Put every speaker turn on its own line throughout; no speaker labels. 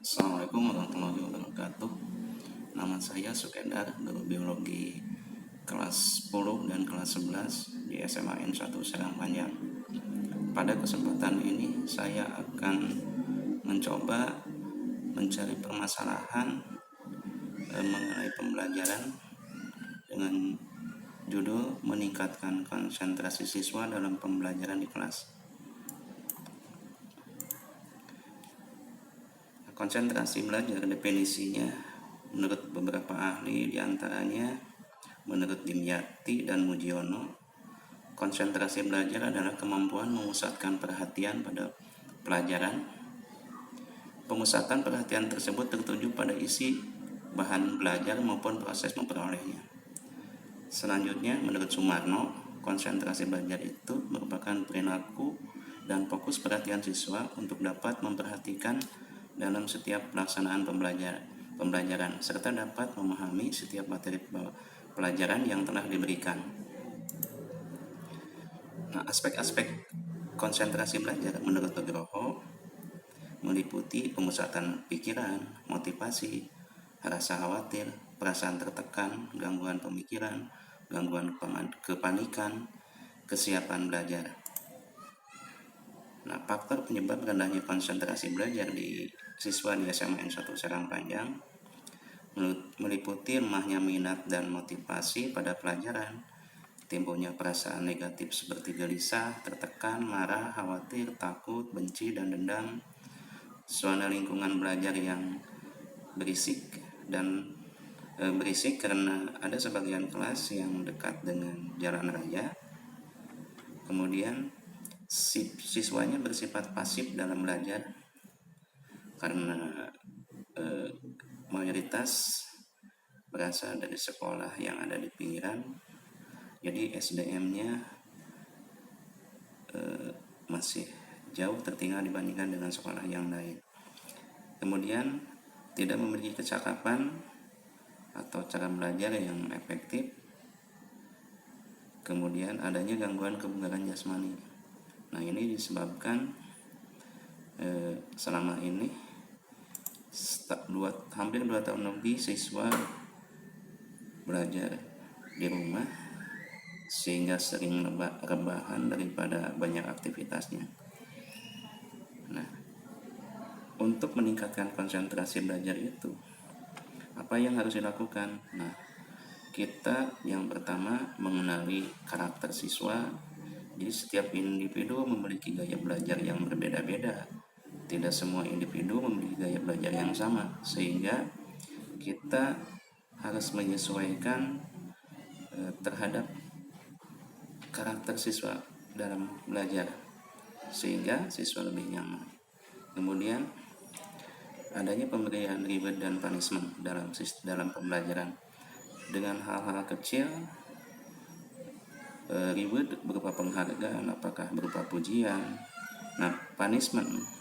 Assalamualaikum warahmatullahi wabarakatuh. Nama saya Sukendar, guru biologi kelas 10 dan kelas 11 di SMA N1 Serang Panjang. Pada kesempatan ini saya akan mencoba mencari permasalahan mengenai pembelajaran dengan judul meningkatkan konsentrasi siswa dalam pembelajaran di kelas. Konsentrasi belajar definisinya menurut beberapa ahli, diantaranya menurut Dimyati dan Mujiono, konsentrasi belajar adalah kemampuan memusatkan perhatian pada pelajaran. Pemusatan perhatian tersebut tertuju pada isi bahan belajar maupun proses memperolehnya. Selanjutnya, menurut Sumarno, konsentrasi belajar itu merupakan perilaku dan fokus perhatian siswa untuk dapat memperhatikan dalam setiap pelaksanaan pembelajaran serta dapat memahami setiap materi pelajaran yang telah diberikan. Nah, aspek-aspek konsentrasi belajar menurut Nugroho meliputi pemusatan pikiran, motivasi, rasa khawatir, perasaan tertekan, gangguan pemikiran, gangguan kepanikan, kesiapan belajar. Nah, faktor penyebab rendahnya konsentrasi belajar di siswa di SMA N1 Serang Panjang meliputi lemahnya minat dan motivasi pada pelajaran, timbulnya perasaan negatif seperti gelisah, tertekan, marah, khawatir, takut, benci, dan dendam, suasana lingkungan belajar yang berisik karena ada sebagian kelas yang dekat dengan jalan raya. Kemudian siswanya bersifat pasif dalam belajar karena mayoritas berasal dari sekolah yang ada di pinggiran, jadi SDM-nya masih jauh tertinggal dibandingkan dengan sekolah yang lain. Kemudian tidak memiliki kecakapan atau cara belajar yang efektif. Kemudian adanya gangguan kebugaran jasmani. Nah, ini disebabkan selama ini hampir 2 tahun lebih siswa belajar di rumah sehingga sering rebahan daripada banyak aktivitasnya. Nah, untuk meningkatkan konsentrasi belajar itu apa yang harus dilakukan? Nah, kita yang pertama mengenali karakter siswa. Jadi setiap individu memiliki gaya belajar yang berbeda-beda. Tidak semua individu memiliki gaya belajar yang sama, sehingga kita harus menyesuaikan terhadap karakter siswa dalam belajar sehingga siswa lebih nyaman. Kemudian adanya pemberian reward dan punishment dalam pembelajaran. Dengan hal-hal kecil, reward berupa penghargaan, apakah berupa pujian. Nah, punishment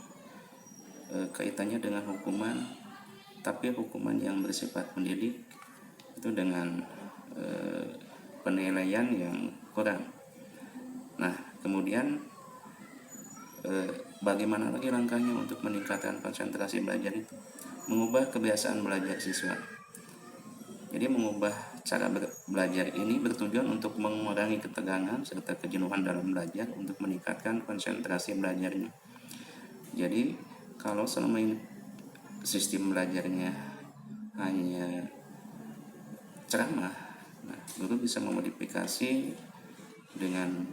kaitannya dengan hukuman, tapi hukuman yang bersifat mendidik itu dengan penilaian yang kurang. Nah, kemudian bagaimana lagi langkahnya untuk meningkatkan konsentrasi belajar itu? Mengubah kebiasaan belajar siswa. Jadi mengubah cara belajar ini bertujuan untuk mengurangi ketegangan serta kejenuhan dalam belajar untuk meningkatkan konsentrasi belajarnya. Jadi kalau selama ini sistem belajarnya hanya ceramah, nah, guru bisa memodifikasi dengan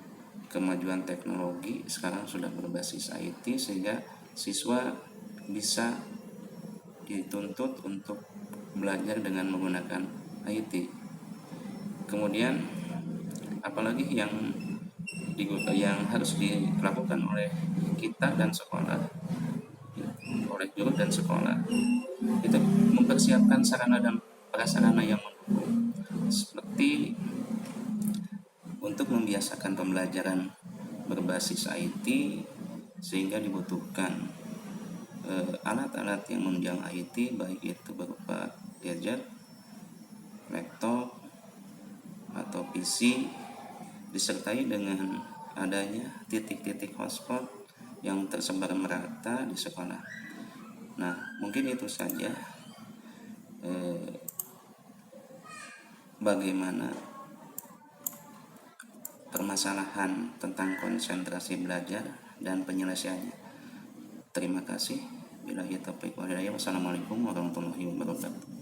kemajuan teknologi sekarang sudah berbasis IT, sehingga siswa bisa dituntut untuk belajar dengan menggunakan IT. Kemudian apalagi yang harus dilakukan oleh kita dan sekolah, oleh guru dan sekolah, itu mempersiapkan sarana dan prasarana yang mendukung, seperti untuk membiasakan pembelajaran berbasis IT, sehingga dibutuhkan alat-alat yang menunjang IT, baik itu berupa gadget, laptop, atau PC, disertai dengan adanya titik-titik hotspot yang tersebar merata di sekolah. Nah, mungkin itu saja bagaimana permasalahan tentang konsentrasi belajar dan penyelesaiannya. Terima kasih. Wassalamualaikum warahmatullahi wabarakatuh.